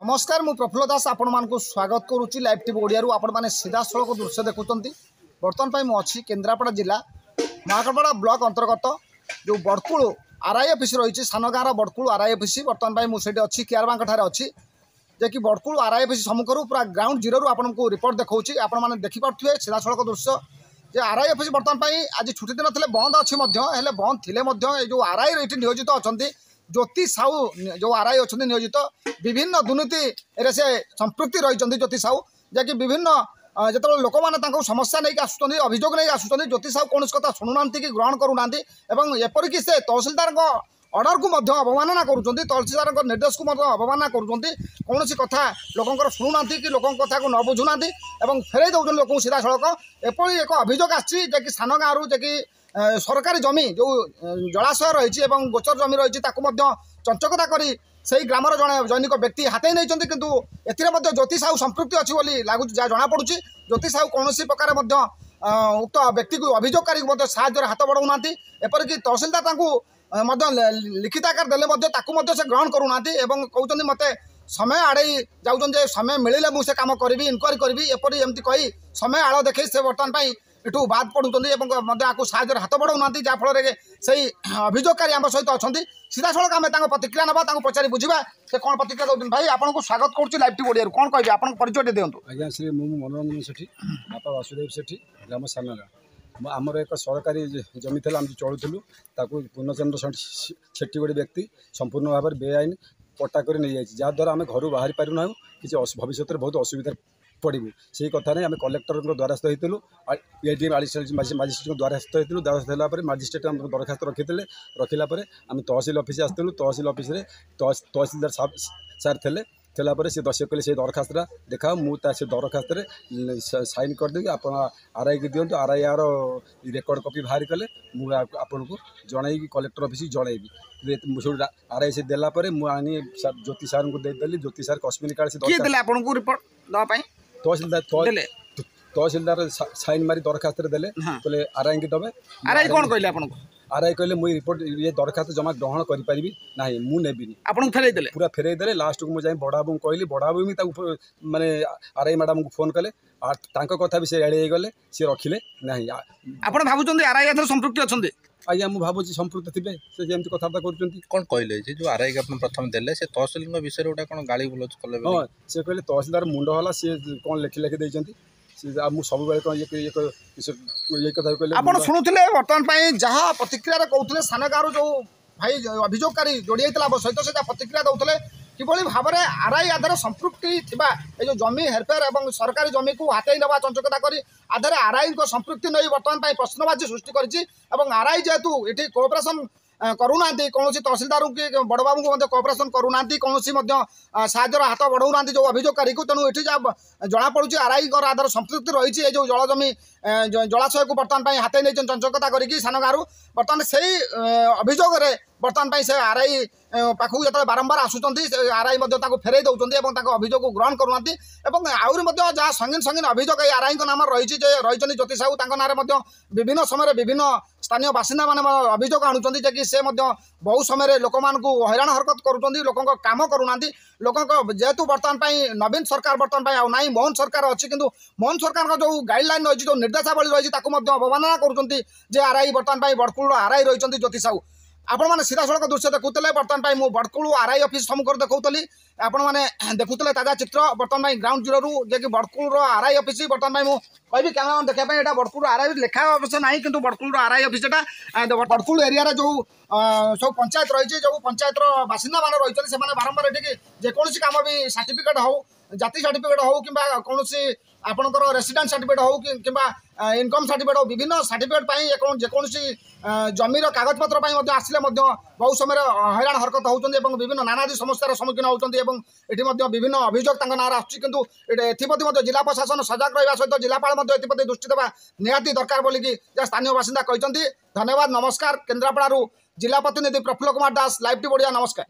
नमस्कार मु प्रफुल्ल दास आपण मानक स्वागत करुच्ची लाइव टीवी ओडिया आपण मैंने सीधा सड़क दृश्य देखुं बर्तमान मु अच्छी केन्द्रापड़ा जिला महाकालपड़ा ब्लॉक अंतर्गत जो बड़कुल आरआई ऑफिस रही सान गाँव बड़कुल आरआई ऑफिस बर्तमान मुझे अच्छी केयारबांक ठारे अच्छी जे कि बड़कुल आरआई ऑफिस सम्मुखर पूरा ग्राउंड जीरो आपको रिपोर्ट देखा आपने देखिपे सीधा सड़क दृश्य जे आरआई ऑफिस बर्तमान आज छुट्टी दिन थे बंद अच्छी बंद थे जो आरआई ये नियोजित अच्छा ज्योति साहू जो आरआई अच्छा नियोजित विभिन्न दुर्नीति से संपृक्ति रही ज्योति साहू जैकि विभिन्न जो लोक मैंने समस्या नहीं आसुँच अभियोग नहीं आसुँच ज्योति साहू कौन कथा शुणुना कि ग्रहण करूना एपरिक से तहसिलदार अर्डर को अवमानना करुँच तहसिलदार निर्देश को अवमानना कौन कथा लोकंर शुणुना कि लोक कथा को न बुझुना फेरई दौर लोक सीधा सड़क एपरी एक अभियोग आसी सान गाँव कि सरकारी जमी जो जलाशय रही गोचर जमी रही चंचकता करी से ग्रामर जड़े जैनिक व्यक्ति हाथई नहीं किंतु एथिरे ज्योति साहू संपृक्ति अच्छी बोली लगुच जहाँ जनापड़ी ज्योति साहू कौन प्रकार उक्त व्यक्ति को अभियोगकारी साहाय्य हाथ बढ़ाऊना एपरिक तहसिलदार लिखित आकार देले से ग्रहण करूना कहते मत समय आड़े जाऊँ समय मिले मुझे काम करी इनक्वारी करी एपरी एमती कही समय आड़ देखे से बर्तमान इठू बाद पड़ुंट साहाय्य हाथ बढ़ाऊना जहाँफल से अभियोगकारी आम सहित अच्छा सीधा सड़क आम प्रतिक्रिया ना पचारि बुझा से कौन प्रतिक्रिया दौरान भाई आपको स्वागत करुच्ची लाइव टीवी ओडिया कौन कहे आप परिचय दिंतु आज्ञा श्री मु मनोरंजन सेठी बापा वासुदेव सेठी ग्राम सानगा आमर एक सरकारी जमी थे आम चलुलू पूर्णचंद्र सेठी गोटे व्यक्ति संपूर्ण भाव में बेआईन पट्टा कर नहीं जाए जहाँद्वारा आम घर बाहरी पारूना कि भविष्य में बहुत असुविधा पड़ू से कथा नहीं आम कलेक्टर द्वारस्थ होलु एडीएम मजिस्ट्रेट द्वारस्थ होलु द्वारस्थ होगापर मजिस्ट्रेट दरखास्त रखिला आम तहसिल ऑफिस आसलु तहसिल ऑफिस तहसिलदार सार थे सी दस्य कहले से दरखास्ता देखा मुझे दरखास्त साइन करदे आप आरआई की दिंतु आरआई आर रेकर्ड कॉपी बाहर कले मुझे जन कलेक्टर ऑफिस जनइबी आरआई से देलापर मुझे ज्योति सार को देदेली ज्योति सार कश्मीर काल से रिपोर्ट तहसिलदार साइन मारी दरखास्त देले कहले आरआई की दबे आरआई कौन कहले आपको आरआई कहले मुझे रिपोर्ट ये दरखास्त जमा ग्रहण करी ना मुझे आपको फेरई देले पूरा फेरई देले लास्ट को मुझे बड़ाबू कहली बड़ाबू भी माने आरआई मैडम को फोन कले कथा भी से एड़े गले सी रखिले ना आप भावुं आरआई संपृक्ति अच्छा आज्ञा मुझे भावुँ संपृक्त थे से जमी कथबार्ता कर कौन कहले जो आरआई के प्रथम देले से तहसिल विषय गोटा कौन गाड़ी बुलोच कले हाँ से कहले तहसिलदार मुंड होला सी कौन लेखि लेखि देइचंती सब ये कथा कहले आप शुणुले बर्तमान जहाँ प्रतिक्रिया कहते सान गाँव जो भाई अभियोगकारी जोड़ी सहित से प्रतिक्रिया दौले किभली भाव में आरआई आधार संपृक्ति थिबा जो जमी हेरफेर और सरकारी जमी को हाथई ना चंचकता करी आधार आरआई संपृक्ति नहीं बर्तमान प्रश्नवाची सृष्टि करी आरआई जेहेतु ये कोऑपरेशन करूना कौन तहसिलदार की बड़ बाबू को कोऑपरेशन करूना कौन साहाय्य हाथ बढ़ाऊना जो अभियोगकारी को तेणु ये जना पड़ी आरआई आधार संपृक्ति रही है जो जल जमी जलाशय को बर्तमान हाथई नहीं चंचकता करी सान गाँव बर्तमान से अभियोग बर्तमान से आरआई पाखक जो बारंबार आसुँच आरआई फेरई दौरान अभियोग को ग्रहण करूना आहुरी जहाँ संगीन संगीन अभियोग आरआई नाम रही ज्योति साहू ना विभिन्न समय विभिन्न स्थानीय बासिंदा मैंने अभियोग आणुंट कि से बहु समय लोक हैरान हरकत करुँच लोक कम करूना लोक जेहेतु बर्तमान नवीन सरकार बर्तमान ना मोहन सरकार अच्छी किंतु मोहन सरकार जो गाइडलाइन रही जो निर्देशावली रही अवमानना करुँच आरआई बर्तमान बड़कुल आरआई रही ज्योति साहू आपण मैंने सीधा सड़क दृश्य देखुले बर्तमान मुझे बड़कुल आरआई ऑफिस सम्मुखर देखुली आपण मैंने देखुले ताजा चित्र बर्तमान ग्राउंड जीरो रू जे बड़कुल आरआई ऑफिस बर्तमान मुझे कहि कैमरा देखा बड़कुल आरआई लिखा अवश्य ना कि Badkul RI office Badkul area जो सब पंचायत रही जो पंचायत बासिंदा मान रही से बारंबार ये जेकोसी कम भी सर्टिफिकेट हो जाति सर्टिफिकेट हो कि कौन आपंकर रेसिडेंट सर्टिफिकेट हो कि इनकम सर्टिफिकेट हो विभिन्न सर्टिफिकेट जेकोसी जमीर कागजपत्र आसिले बहु समय हैरान हरकत होती विभिन्न नानादी समस्या सम्मुखीन होती ये विभिन्न अभियोग ना आसुँच एप्रति जिला प्रशासन सजग रहा सहित जिलापाल एप्रति दृष्टि देवा निहाती दरकार बोलिकी स्थानीय बासिंदा कहते धन्यवाद नमस्कार केन्द्रापड़ा जिला प्रतिनिधि प्रफुल्ल कुमार दास लाइव टीवी ओडिया नमस्कार।